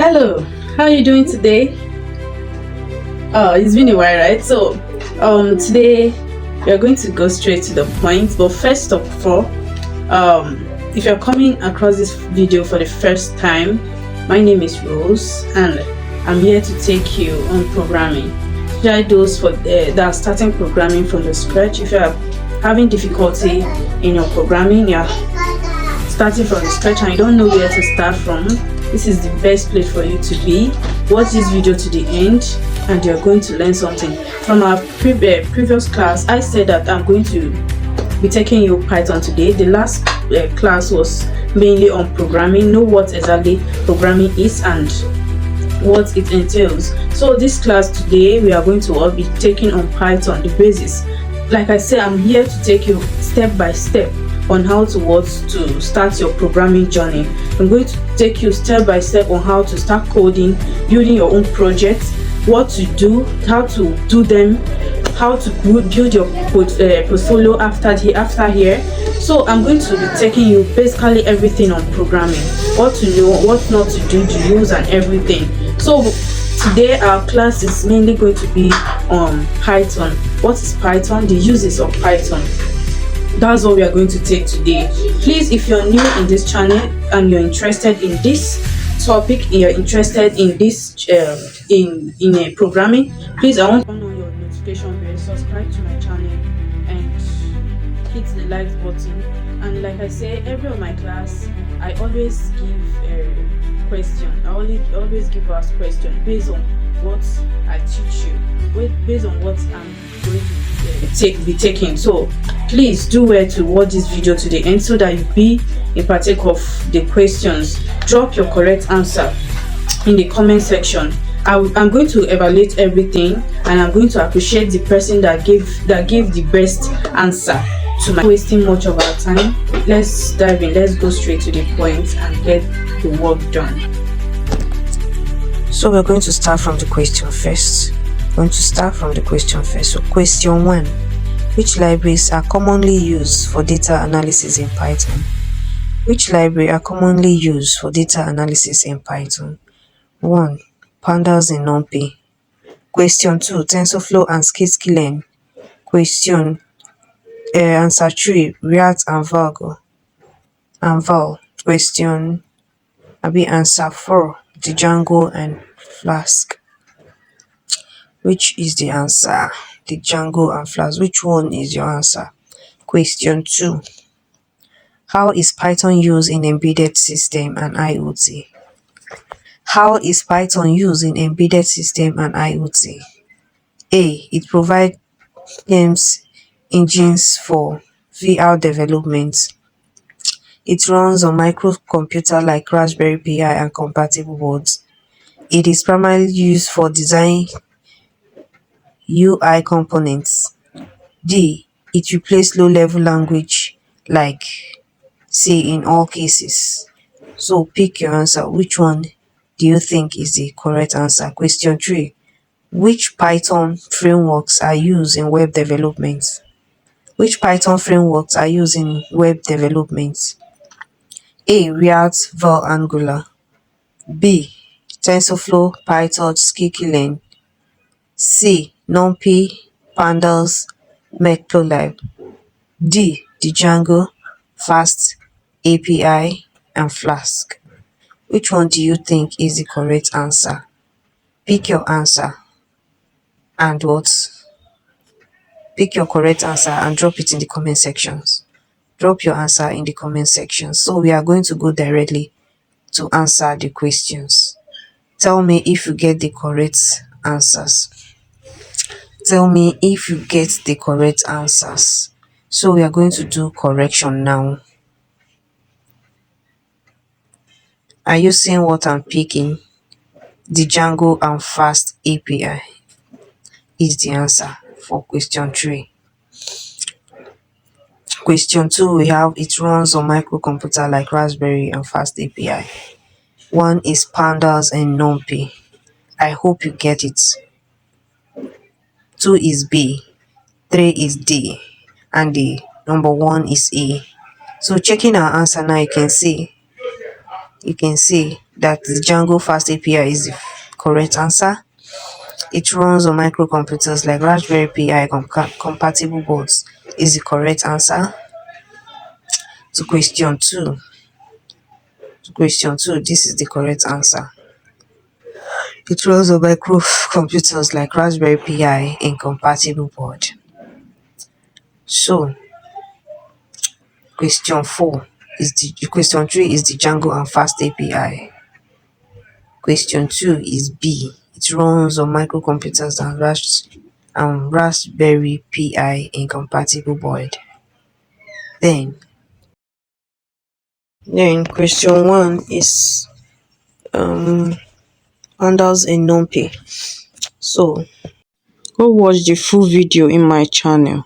Hello, how are you doing today? Oh, it's been a while, right? Today we are going to go straight to the point. But first of all, if you're coming across this video for the first time, my name is Rose, and I'm here to take you on programming. Especially those that are starting programming from the scratch. If you are having difficulty in your programming, you're starting from the scratch and you don't know where to start from, this is the best place for you to be. Watch this video to the end and you're going to learn something. From our previous class, I said that I'm going to be taking you Python today. The last class was mainly on programming, know what exactly programming is and what it entails. So this class today, we are going to all be taking on Python, the basis. Like I said, I'm here to take you step by step on how to start your programming journey. I'm going to take you step by step on how to start coding, building your own projects, what to do, how to do them, how to build your portfolio after here. So I'm going to be taking you basically everything on programming, what to know, what not to do, to use, and everything. So today our class is mainly going to be on Python. What is Python? The uses of Python. That's what we are going to take today. Please, if you're new in this channel and you're interested in this topic, you're interested in this in a programming, please, I want to turn on your notification bell, subscribe to my channel, and hit the like button. And like I say, every of my class, I always give a question. I always give us question based on what I teach you, based on what I'm going to be taking. So please do well to watch this video to the end so that you be a partake of the questions. Drop your correct answer in the comment section. I'm going to evaluate everything and I'm going to appreciate the person that gave the best answer to my. Wasting much of our time, let's dive in. Let's go straight to the point and get the work done. So we're going to start from the question first. So question 1. Which libraries are commonly used for data analysis in Python? Which library are commonly used for data analysis in Python? 1. Pandas in NumPy. Question 2. TensorFlow and Skitsklearn. Question answer 3. React and Val. Question answer 4. Django and Flask. Which is the answer? Django and Flask. Which one is your answer? Question 2. How is Python used in embedded system and IoT? How is Python used in embedded system and IoT? A. It provides games engines for VR development. It runs on microcomputer like Raspberry Pi and compatible boards. It is primarily used for design UI components. D. It replaces low-level language like C in all cases. So pick your answer. Which one do you think is the correct answer? Question 3. Which Python frameworks are used in web development? Which Python frameworks are used in web development? A. React, Val, Angular. B. TensorFlow, PyTorch, Skitsklearn. C. NumPy, Pandas, Matplotlib. D. Django, Fast API, and Flask. Which one do you think is the correct answer? Pick your answer and pick your correct answer and drop it in the comment sections. Drop your answer in the comment section. So we are going to go directly to answer the questions. Tell me if you get the correct answers. Tell me if you get the correct answers. So we are going to do correction now. Are you seeing what I'm picking? The Django and Fast API is the answer for question 3. Question 2, we have it runs on microcomputer like Raspberry and Fast API. 1 is Pandas and NumPy. I hope you get it. 2 is B. 3 is D. And the number 1 is E. So checking our answer now, you can see you can see that the Django Fast API is the correct answer. It runs on microcomputers like Raspberry Pi compatible boards is the correct answer. To question 2. This is the correct answer. It runs on microcomputers like Raspberry Pi incompatible board. So question 3 is the Django and Fast API. Question 2 is B. It runs on microcomputers and Raspberry Pi incompatible board. Then question 1 is handles in NumPy. So go watch the full video in my channel.